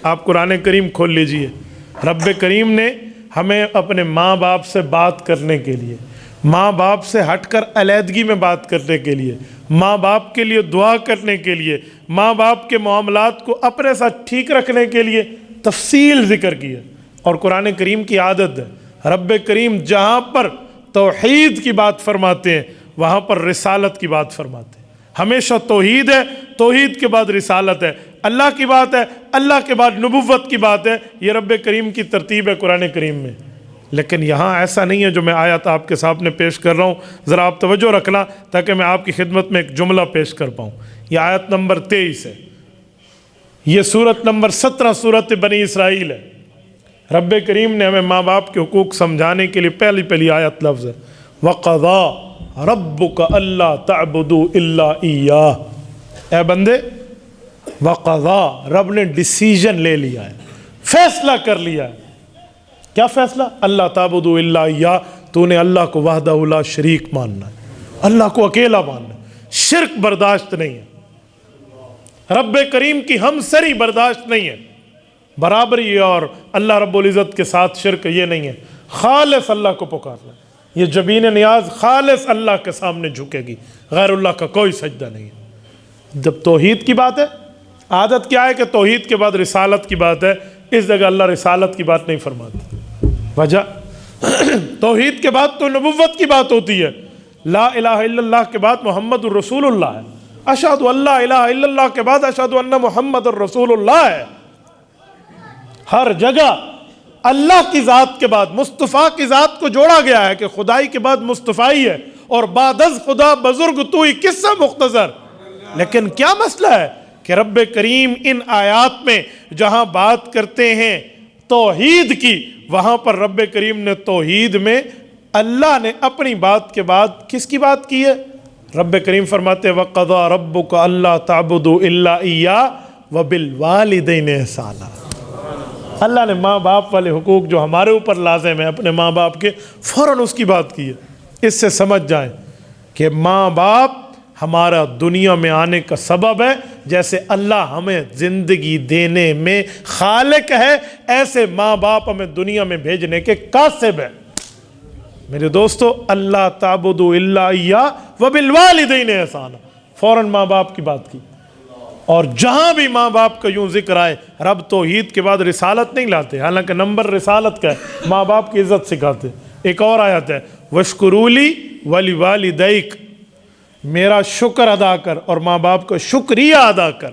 آپ قرآن کریم کھول لیجئے، رب کریم نے ہمیں اپنے ماں باپ سے بات کرنے کے لیے، ماں باپ سے ہٹ کر علیحدگی میں بات کرنے کے لیے، ماں باپ کے لیے دعا کرنے کے لیے، ماں باپ کے معاملات کو اپنے ساتھ ٹھیک رکھنے کے لیے تفصیل ذکر کی ہے۔ اور قرآن کریم کی عادت ہے، رب کریم جہاں پر توحید کی بات فرماتے ہیں وہاں پر رسالت کی بات فرماتے ہیں۔ ہمیشہ توحید ہے، توحید کے بعد رسالت ہے، اللہ کی بات ہے، اللہ کے بعد نبوت کی بات ہے۔ یہ رب کریم کی ترتیب ہے قرآن کریم میں۔ لیکن یہاں ایسا نہیں ہے جو میں آیت آپ کے سامنے پیش کر رہا ہوں، ذرا آپ توجہ رکھنا تاکہ میں آپ کی خدمت میں ایک جملہ پیش کر پاؤں۔ یہ آیت نمبر 23 ہے، یہ سورت نمبر 17 سورت بنی اسرائیل ہے۔ رب کریم نے ہمیں ماں باپ کے حقوق سمجھانے کے لیے پہلی آیت لفظ ہے وَقَضَىٰ رَبُّكَ أَلَّا تَعْبُدُوا إِلَّا إِيَّاهُ۔ اے بندے، وَقَضَىٰ، رب نے ڈیسیجن لے لیا ہے، فیصلہ کر لیا ہے۔ کیا فیصلہ؟ اللہ تعبدوا الا اياه، تو نے اللہ کو وحدہ لا شریک ماننا ہے، اللہ کو اکیلا ماننا ہے، شرک برداشت نہیں ہے، رب کریم کی ہم سری برداشت نہیں ہے، برابری اور اللہ رب العزت کے ساتھ شرک یہ نہیں ہے، خالص اللہ کو پکارنا ہے۔ یہ جبین نیاز خالص اللہ کے سامنے جھکے گی، غیر اللہ کا کوئی سجدہ نہیں ہے۔ جب توحید کی بات ہے، عادت کیا ہے کہ توحید کے بعد رسالت کی بات ہے، اس جگہ اللہ رسالت کی بات نہیں فرماتا۔ وجہ توحید کے بعد تو نبوت کی بات ہوتی ہے، لا الہ الا اللہ کے بعد محمد الرسول اللہ ہے، اشہد ان لا الہ الا اللہ کے بعد اشہد ان محمد الرسول اللہ ہے۔ ہر جگہ اللہ کی ذات کے بعد مصطفیٰ کی ذات کو جوڑا گیا ہے کہ خدائی کے بعد مصطفیٰ ہے، اور بعد از خدا بزرگ تو ہی قصہ مختصر۔ لیکن کیا مسئلہ ہے کہ رب کریم ان آیات میں جہاں بات کرتے ہیں توحید کی، وہاں پر رب کریم نے توحید میں اللہ نے اپنی بات کے بعد کس کی بات کی ہے؟ رب کریم فرماتے ہیں وَقَضَىٰ رَبُّكَ أَلَّا تَعْبُدُوا إِلَّا إِيَّاهُ وَبِالْوَالِدَيْنِ إِحْسَانًا۔ اللہ نے ماں باپ والے حقوق جو ہمارے اوپر لازم ہیں اپنے ماں باپ کے، فوراً اس کی بات کی ہے۔ اس سے سمجھ جائیں کہ ماں باپ ہمارا دنیا میں آنے کا سبب ہے، جیسے اللہ ہمیں زندگی دینے میں خالق ہے، ایسے ماں باپ ہمیں دنیا میں بھیجنے کے کاسب ہے۔ میرے دوستو، اللہ تعبدوا الا اياه وبالوالدین احسانا، فوراً ماں باپ کی بات کی۔ اور جہاں بھی ماں باپ کا یوں ذکر آئے، رب توحید کے بعد رسالت نہیں لاتے، حالانکہ نمبر رسالت کا ہے، ماں باپ کی عزت سکھاتے۔ ایک اور آیت ہے وَاشْكُرُوا لِي وَلِوَالِدَيْكَ، میرا شکر ادا کر اور ماں باپ کا شکریہ ادا کر۔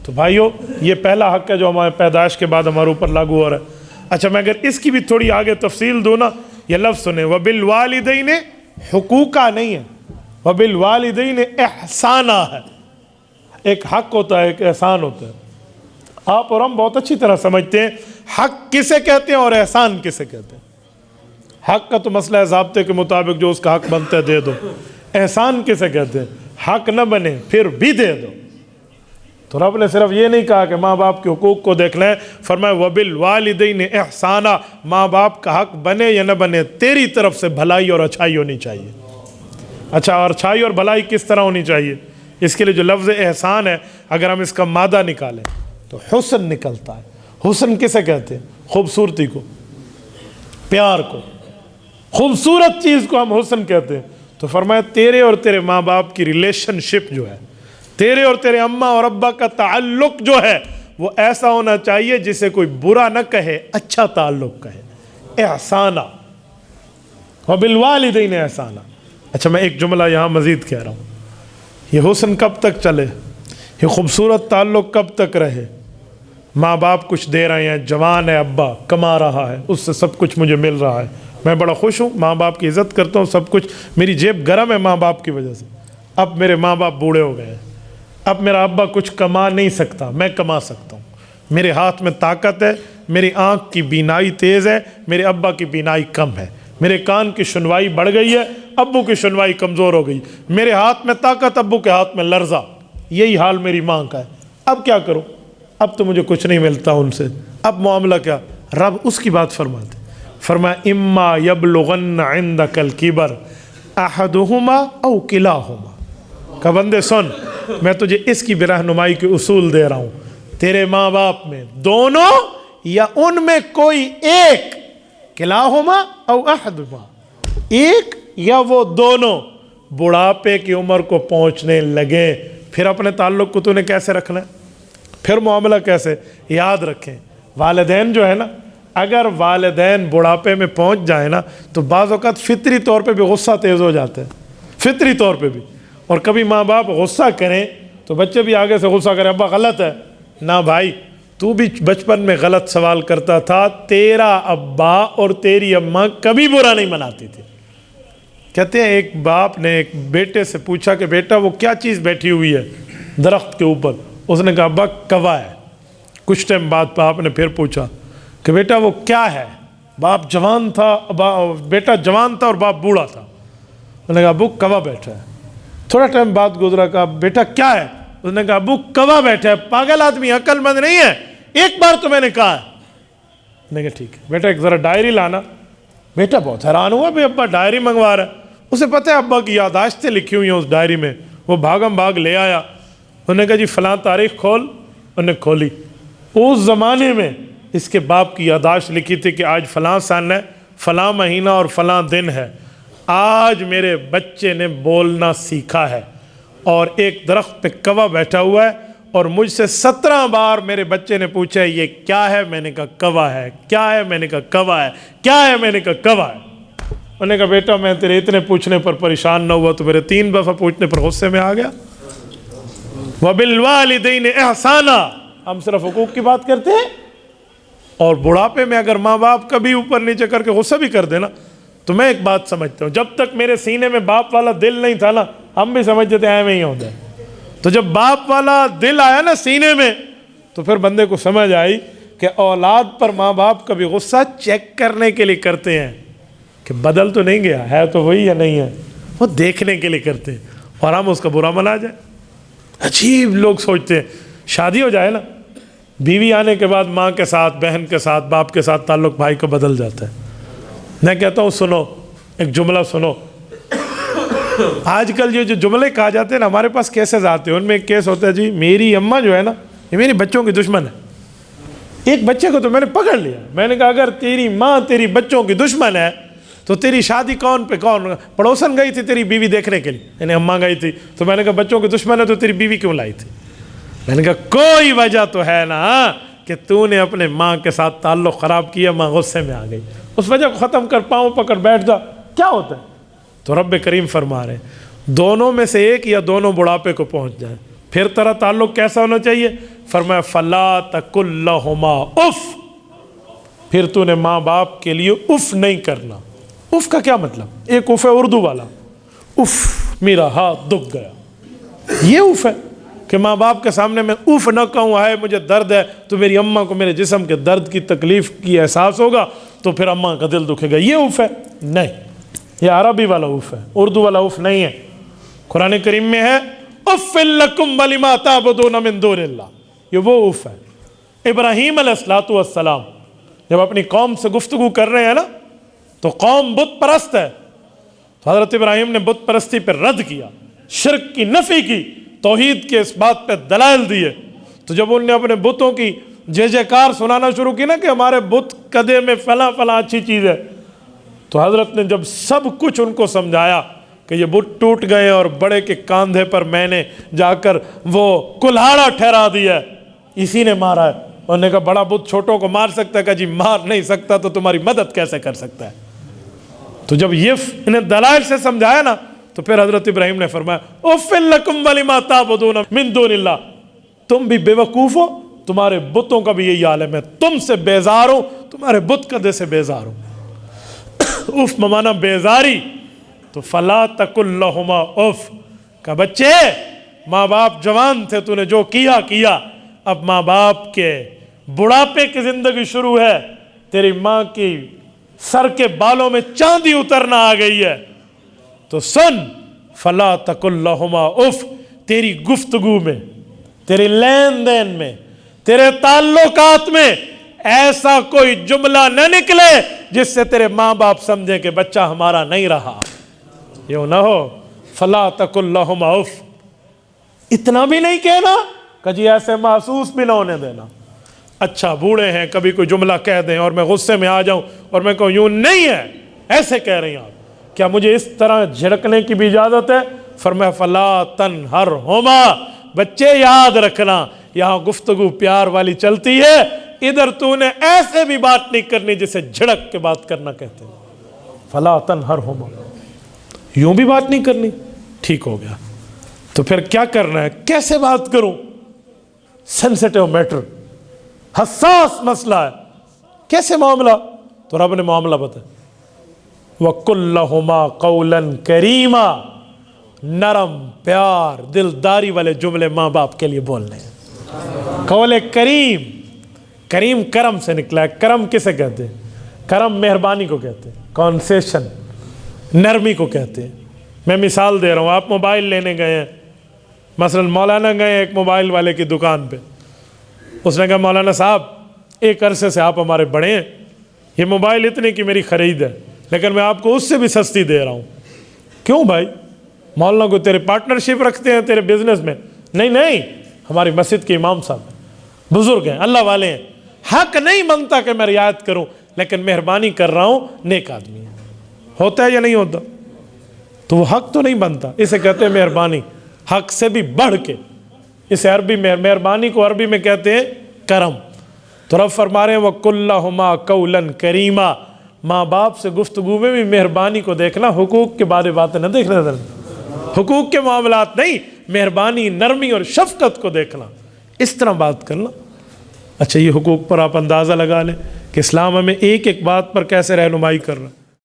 تو بھائیو، یہ پہلا حق ہے جو ہمارے پیدائش کے بعد ہمارے اوپر لاگو ہو رہا ہے۔ اچھا، میں اگر اس کی بھی تھوڑی آگے تفصیل دوں نا، یہ لفظ سنیں، وَبِالْوَالِدَيْنِ حقوقہ نہیں ہے، وَبِالْوَالِدَيْنِ احسانہ ہے۔ ایک حق ہوتا ہے، ایک احسان ہوتا ہے۔ آپ اور ہم بہت اچھی طرح سمجھتے ہیں حق کسے کہتے ہیں اور احسان کسے کہتے ہیں۔ حق کا تو مسئلہ ہے ضابطے کے مطابق جو اس کا حق بنتا ہے دے دو، احسان کسے کہتے ہیں حق نہ بنے پھر بھی دے دو۔ تو رب نے صرف یہ نہیں کہا کہ ماں باپ کے حقوق کو دیکھ لیں، فرمایا وَبِالْوَالِدَيْنِ احسانًا، ماں باپ کا حق بنے یا نہ بنے تیری طرف سے بھلائی اور اچھائی ہونی چاہیے۔ اچھا، اور اچھائی اور بھلائی کس طرح ہونی چاہیے؟ اس کے لیے جو لفظ احسان ہے، اگر ہم اس کا مادہ نکالیں تو حسن نکلتا ہے۔ حسن کسے کہتے ہیں؟ خوبصورتی کو، پیار کو، خوبصورت چیز کو ہم حسن کہتے ہیں۔ تو فرمایا تیرے اور تیرے ماں باپ کی ریلیشن شپ جو ہے، تیرے اور تیرے اماں اور ابا کا تعلق جو ہے، وہ ایسا ہونا چاہیے جسے کوئی برا نہ کہے، اچھا تعلق کہے۔ احسانہ، وبالوالدین احسانہ۔ اچھا، میں ایک جملہ یہاں مزید کہہ رہا ہوں، یہ حسن کب تک چلے، یہ خوبصورت تعلق کب تک رہے؟ ماں باپ کچھ دے رہے ہیں، جوان ہے، ابا کما رہا ہے، اس سے سب کچھ مجھے مل رہا ہے، میں بڑا خوش ہوں، ماں باپ کی عزت کرتا ہوں، سب کچھ، میری جیب گرم ہے ماں باپ کی وجہ سے۔ اب میرے ماں باپ بوڑھے ہو گئے ہیں، اب میرا ابا کچھ کما نہیں سکتا، میں کما سکتا ہوں، میرے ہاتھ میں طاقت ہے، میری آنکھ کی بینائی تیز ہے، میرے ابا کی بینائی کم ہے، میرے کان کی سنوائی بڑھ گئی ہے، ابو کی سنوائی کمزور ہو گئی، میرے ہاتھ میں طاقت، ابو کے ہاتھ میں لرزہ، یہی حال میری ماں کا ہے۔ اب کیا کروں؟ اب تو مجھے کچھ نہیں ملتا ان سے، اب معاملہ کیا؟ رب اس کی بات فرماتے، فرمایا اما یبلغن عندک الکبر احدہما او کلاہما، کہ بندے سن، میں تجھے اس کی بھی رہنمائی کے اصول دے رہا ہوں، تیرے ماں باپ میں دونوں یا ان میں کوئی ایک، کلاہما او احدہما، ایک یا وہ دونوں بڑھاپے کی عمر کو پہنچنے لگے، پھر اپنے تعلق کو تو نے کیسے رکھنا ہے، پھر معاملہ کیسے؟ یاد رکھیں والدین جو ہے نا، اگر والدین بڑھاپے میں پہنچ جائیں نا تو بعض اوقات فطری طور پہ بھی غصہ تیز ہو جاتا ہے، فطری طور پہ بھی، اور کبھی ماں باپ غصہ کریں تو بچے بھی آگے سے غصہ کریں، ابا غلط ہے، نہ بھائی تو بھی بچپن میں غلط سوال کرتا تھا، تیرا ابا اور تیری اماں کبھی برا نہیں مناتی تھی۔ کہتے ہیں ایک باپ نے ایک بیٹے سے پوچھا کہ بیٹا وہ کیا چیز بیٹھی ہوئی ہے درخت کے اوپر؟ اس نے کہا ابا کوا ہے۔ کچھ ٹائم بعد باپ نے پھر پوچھا کہ بیٹا وہ کیا ہے؟ باپ جوان تھا، بیٹا جوان تھا اور باپ بوڑھا تھا۔ اس نے کہا ابو کوا بیٹھا ہے۔ تھوڑا ٹائم بعد گزرا، کہا بیٹا کیا ہے؟ اس نے کہا ابو کوا بیٹھا ہے، پاگل آدمی عقل مند نہیں ہے، ایک بار تو میں نے کہا ہے۔ نے کہا ٹھیک ہے بیٹا ایک ذرا ڈائری لانا۔ بیٹا بہت حیران ہوا بھی ابا ڈائری منگوا رہا ہے، اسے پتہ ہے ابا کی یادداشتیں لکھی ہوئی ہیں اس ڈائری میں، وہ بھاگم بھاگ لے آیا۔ انہوں نے کہا جی فلاں تاریخ کھول، انہوں نے کھولی، اس زمانے میں اس کے باپ کی یادداشت لکھی تھی کہ آج فلاں سن ہے، فلاں مہینہ اور فلاں دن ہے، آج میرے بچے نے بولنا سیکھا ہے اور ایک درخت پہ کوا بیٹھا ہوا ہے اور مجھ سے 17 بار میرے بچے نے پوچھا یہ کیا ہے؟ میں نے کہا کوا ہے۔ کیا ہے؟ میں نے کہا کوا ہے۔ کیا ہے؟ میں نے کہا کوا ہے۔ انہوں نے کہا بیٹا میں تیرے اتنے پوچھنے پر پریشان نہ ہوا تو میرے 3 دفعہ پوچھنے پر غصے میں آ گیا۔ وَبِالْوَالِدَيْنِ اِحْسَانًا، ہم صرف حقوق کی بات کرتے ہیں، اور بڑھاپے میں اگر ماں باپ کبھی اوپر نیچے کر کے غصہ بھی کر دینا تو میں ایک بات سمجھتا ہوں، جب تک میرے سینے میں باپ والا دل نہیں تھا نا ہم بھی سمجھتے تھے ایویں ہی ہوتا ہے، تو جب باپ والا دل آیا نا سینے میں تو پھر بندے کو سمجھ آئی کہ اولاد پر ماں باپ کبھی غصہ چیک کرنے کے لیے کرتے ہیں کہ بدل تو نہیں گیا ہے، تو وہی یا نہیں ہے، وہ دیکھنے کے لیے کرتے ہیں، اور ہم اس کا برا منا جائے۔ عجیب لوگ سوچتے ہیں شادی ہو جائے نا، بیوی آنے کے بعد ماں کے ساتھ، بہن کے ساتھ، باپ کے ساتھ تعلق بھائی کا بدل جاتا ہے۔ میں کہتا ہوں سنو ایک جملہ سنو، آج کل یہ جو جملے کہا جاتے ہیں نا ہمارے پاس کیسز آتے ہیں، ان میں ایک کیس ہوتا ہے جی میری اماں جو ہے نا یہ میری بچوں کی دشمن ہے۔ ایک بچے کو تو میں نے پکڑ لیا، میں نے کہا اگر تیری ماں تیری بچوں کی دشمن ہے تو تیری شادی کون پڑوسن گئی تھی تیری بیوی دیکھنے کے لیے، یعنی اماں گئی تھی، تو میں نے کہا بچوں کی دشمن ہے تو تیری بیوی کیوں لائی تھی؟ میں نے کہا کوئی وجہ تو ہے نا کہ تو نے اپنے ماں کے ساتھ تعلق خراب کیا، ماں غصے میں آ گئی، اس وجہ کو ختم کر، پاؤں پکڑ بیٹھ جا، کیا ہوتا ہے؟ تو رب کریم فرما رہے ہیں دونوں میں سے ایک یا دونوں بڑھاپے کو پہنچ جائیں، پھر تیرا تعلق کیسا ہونا چاہیے؟ فرمایا فَلَا تَقُلْ لَهُمَا اف، پھر تو نے ماں باپ کے لیے اف نہیں کرنا۔ اف کا کیا مطلب؟ ایک اف ہے اردو والا، اف میرا ہاتھ دکھ گیا، یہ اف ہے کہ ماں باپ کے سامنے میں اف نہ کہوں ہے مجھے درد ہے تو میری اماں کو میرے جسم کے درد کی تکلیف کی احساس ہوگا تو پھر اماں کا دل دکھے گا، یہ اف ہے؟ نہیں، یہ عربی والا اف ہے، اردو والا اف نہیں ہے۔ قرآن کریم میں ہے اف لکم ولما تعبدون من دون اللہ، یہ وہ اف ہے۔ ابراہیم علیہ السلام جب اپنی قوم سے گفتگو کر رہے ہیں نا تو قوم بت پرست ہے، تو حضرت ابراہیم نے بت پرستی پر رد کیا، شرک کی نفی کی، توحید کے اس بات پہ دلائل دیے، تو جب انہوں نے اپنے بتوں کی جے جے کار سنانا شروع کی نا کہ ہمارے بت قدے میں فلاں فلاں اچھی چیز ہے، تو حضرت نے جب سب کچھ ان کو سمجھایا کہ یہ بت ٹوٹ گئے اور بڑے کے کاندھے پر میں نے جا کر وہ کلہاڑا ٹھہرا دیا ہے، اسی نے مارا ہے۔ انہوں نے کہا بڑا بت چھوٹوں کو مار سکتا ہے؟ کہا جی مار نہیں سکتا تو تمہاری مدد کیسے کر سکتا ہے؟ تو جب یہ انہیں دلائل سے سمجھایا نا تو پھر حضرت ابراہیم نے فرمایا اف لکم ولما تعبدون من دون اللہ، تم بھی بے وقوف ہو، تمہارے بتوں کا بھی یہی حال ہے، میں تم سے بیزار ہوں، تمہارے بت قدے سے بیزار ہوں۔ اف ممانا بیزاری، تو فلا تقل لہما اف، کہ بچے ماں باپ جوان تھے، تو نے جو کیا کیا، اب ماں باپ کے بڑھاپے کی زندگی شروع ہے، تیری ماں کی سر کے بالوں میں چاندی اترنا آ گئی ہے، تو سن فلا تقل لہما اف، تیری گفتگو میں، تیرے لین دین میں، تیرے تعلقات میں ایسا کوئی جملہ نہ نکلے جس سے تیرے ماں باپ سمجھیں کہ بچہ ہمارا نہیں رہا، یوں نہ ہو۔ فلا تقل لہما اف، اتنا بھی نہیں کہنا کہ جی ایسے محسوس بھی نہ ہونے دینا. اچھا بوڑھے ہیں, کبھی کوئی جملہ کہہ دیں اور میں غصے میں آ جاؤں اور میں کہوں یوں نہیں ہے, ایسے کہہ رہی ہیں آپ, کیا مجھے اس طرح جھڑکنے کی بھی اجازت ہے؟ فرمایا فلا تنہرہما, بچے یاد رکھنا یہاں گفتگو پیار والی چلتی ہے, ادھر تو نے ایسے بھی بات نہیں کرنی جسے جھڑک کے بات کرنا کہتے ہیں. فلا تنہرہما, یوں بھی بات نہیں کرنی. ٹھیک ہو گیا, تو پھر کیا کرنا ہے, کیسے بات کروں؟ سینسٹیو میٹر, حساس مسئلہ ہے, کیسے معاملہ؟ تو رب نے معاملہ بتایا, وَقُلْ لَهُمَا قَوْلًا كَرِيمًا, نرم پیار دلداری والے جملے ماں باپ کے لیے بولنے ہیں. قول کریم, کریم کرم سے نکلا ہے. کرم کسے کہتے ہیں؟ کرم مہربانی کو کہتے ہیں, کنسیشن نرمی کو کہتے ہیں. میں مثال دے رہا ہوں, آپ موبائل لینے گئے ہیں, مثلا مولانا گئے ایک موبائل والے کی دکان پہ, اس نے کہا مولانا صاحب ایک عرصے سے آپ ہمارے بڑے ہیں, یہ موبائل اتنے کی میری خرید ہے لیکن میں آپ کو اس سے بھی سستی دے رہا ہوں. کیوں بھائی؟ مولانا کو تیرے پارٹنرشپ رکھتے ہیں تیرے بزنس میں؟ نہیں نہیں, ہماری مسجد کے امام صاحب بزرگ ہیں, اللہ والے ہیں, حق نہیں بنتا کہ میں رعایت کروں لیکن مہربانی کر رہا ہوں, نیک آدمی ہے. ہوتا ہے یا نہیں ہوتا؟ تو وہ حق تو نہیں بنتا, اسے کہتے ہیں مہربانی, حق سے بھی بڑھ کے. اسے عربی میں مہربانی کو عربی میں کہتے ہیں کرم. تو رب فرما رہے ہیں وَقُلْ لَهُمَا قَوْلًا كَرِيمًا, ماں باپ سے گفتگو میں بھی مہربانی کو دیکھنا, حقوق کے بارے باتیں نہ دیکھنا, حقوق کے معاملات نہیں, مہربانی نرمی اور شفقت کو دیکھنا, اس طرح بات کرنا. اچھا یہ حقوق پر آپ اندازہ لگا لیں کہ اسلام ہمیں ایک ایک بات پر کیسے رہنمائی کر رہا ہے.